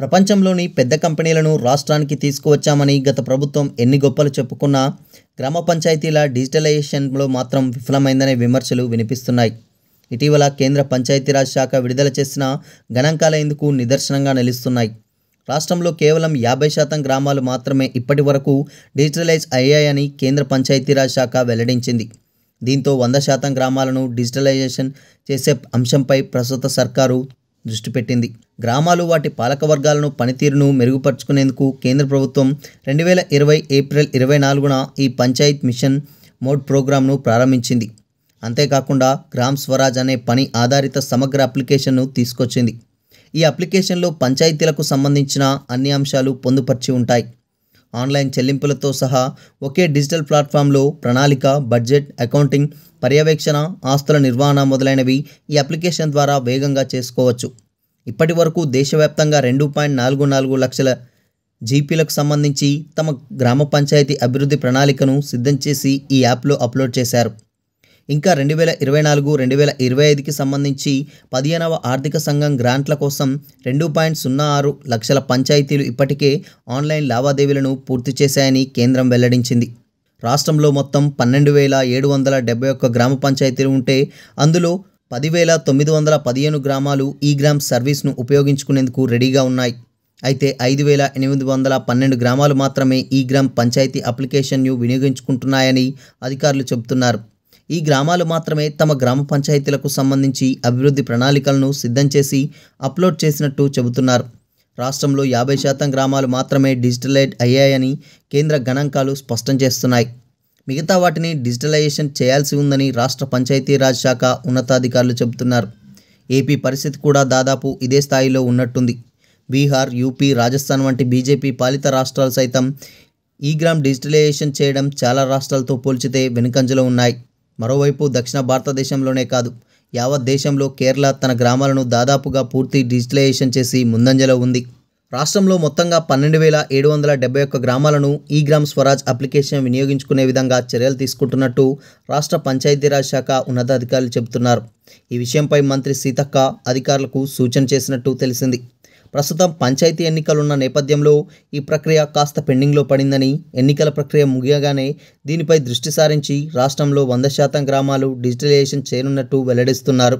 ప్రపంచంలోని పెద్ద కంపెనీలను రాష్ట్రానికి తీసుకువచ్చామని గత ప్రభుత్వం ఎన్ని గొప్పలు చెప్పుకున్నా గ్రామ పంచాయతీల డిజిటలైజేషన్లో మాత్రం విఫలమైందనే విమర్శలు వినిపిస్తున్నాయి. ఇటీవల కేంద్ర పంచాయతీరాజ్ శాఖ విడుదల చేసిన గణాంకాల ఇందుకు నిదర్శనంగా నిలుస్తున్నాయి. రాష్ట్రంలో కేవలం 50% గ్రామాలు మాత్రమే ఇప్పటి వరకు డిజిటలైజ్ అయ్యాయని కేంద్ర పంచాయతీరాజ్ శాఖ వెల్లడించింది. దీంతో 100% గ్రామాలను డిజిటలైజేషన్ చేసే అంశంపై ప్రస్తుత సర్కారు దృష్టి పెట్టింది. గ్రామాలు వాటి పాలకవర్గాలను పనితీరును మెరుగుపరుచుకునేందుకు కేంద్ర ప్రభుత్వం 2020 ఏప్రిల్ 24న ఈ పంచాయత్ మిషన్ మోడ్ ప్రోగ్రాంను ప్రారంభించింది. అంతేకాకుండా గ్రామ్ స్వరాజ్ అనే పని ఆధారిత సమగ్ర అప్లికేషన్ను తీసుకొచ్చింది. ఈ అప్లికేషన్లో పంచాయతీలకు సంబంధించిన అన్ని అంశాలు పొందుపరిచి ఉంటాయి. ఆన్లైన్ చెల్లింపులతో సహా ఒకే డిజిటల్ ప్లాట్ఫామ్లో ప్రణాళిక, బడ్జెట్, అకౌంటింగ్, పర్యవేక్షణ, ఆస్తుల నిర్వహణ మొదలైనవి ఈ అప్లికేషన్ ద్వారా వేగంగా చేసుకోవచ్చు. ఇప్పటి వరకు దేశవ్యాప్తంగా 2.44 లక్షల జీపీలకు సంబంధించి తమ గ్రామ పంచాయతీ అభివృద్ధి ప్రణాళికను సిద్ధం చేసి ఈ యాప్లో అప్లోడ్ చేశారు. ఇంకా 2024-2025కి సంబంధించి 15వ ఆర్థిక సంఘం గ్రాంట్ల కోసం 2.06 లక్షల పంచాయతీలు ఇప్పటికే ఆన్లైన్ లావాదేవీలను పూర్తి చేశాయని కేంద్రం వెల్లడించింది. రాష్ట్రంలో మొత్తం 12,771 గ్రామ పంచాయతీలు ఉంటే అందులో 10,915 గ్రామాలు ఈ గ్రామ్ సర్వీస్ను ఉపయోగించుకునేందుకు రెడీగా ఉన్నాయి. అయితే 5,812 గ్రామాలు మాత్రమే ఈ గ్రామ్ పంచాయతీ అప్లికేషన్ను వినియోగించుకుంటున్నాయని అధికారులు చెబుతున్నారు. ఈ గ్రామాలు మాత్రమే తమ గ్రామ పంచాయతీలకు సంబంధించి అభివృద్ధి ప్రణాళికలను సిద్ధం చేసి అప్లోడ్ చేసినట్టు చెబుతున్నారు. రాష్ట్రంలో 50% గ్రామాలు మాత్రమే డిజిటలైజ్ అయ్యాయని కేంద్ర గణాంకాలు స్పష్టం చేస్తున్నాయి. మిగతా వాటిని డిజిటలైజేషన్ చేయాల్సి ఉందని రాష్ట్ర పంచాయతీరాజ్ శాఖ ఉన్నతాధికారులు చెబుతున్నారు. ఏపీ పరిస్థితి కూడా దాదాపు ఇదే స్థాయిలో ఉన్నట్టుంది. బీహార్, యూపీ, రాజస్థాన్ వంటి బీజేపీ పాలిత రాష్ట్రాలు సైతం ఈ గ్రామ్ డిజిటలైజేషన్ చేయడం చాలా రాష్ట్రాలతో పోల్చితే వెనుకంజలో ఉన్నాయి. మరోవైపు దక్షిణ భారతదేశంలోనే కాదు, యావత్ దేశంలో కేరళ తన గ్రామాలను దాదాపుగా పూర్తి డిజిటలైజేషన్ చేసి ముందంజలో ఉంది. రాష్ట్రంలో మొత్తంగా 12,771 గ్రామాలను ఈ గ్రామ్ స్వరాజ్ అప్లికేషన్ వినియోగించుకునే విధంగా చర్యలు తీసుకుంటున్నట్టు రాష్ట్ర పంచాయతీరాజ్ శాఖ ఉన్నతాధికారులు చెబుతున్నారు. ఈ విషయంపై మంత్రి సీతక్క అధికారులకు సూచన చేసినట్టు తెలిసింది. ప్రస్తుతం పంచాయతీ ఎన్నికలున్న నేపథ్యంలో ఈ ప్రక్రియ కాస్త పెండింగ్లో పడిందని, ఎన్నికల ప్రక్రియ ముగియగానే దీనిపై దృష్టి సారించి రాష్ట్రంలో 100% గ్రామాలు డిజిటలైజేషన్ చేయనున్నట్టు వెల్లడిస్తున్నారు.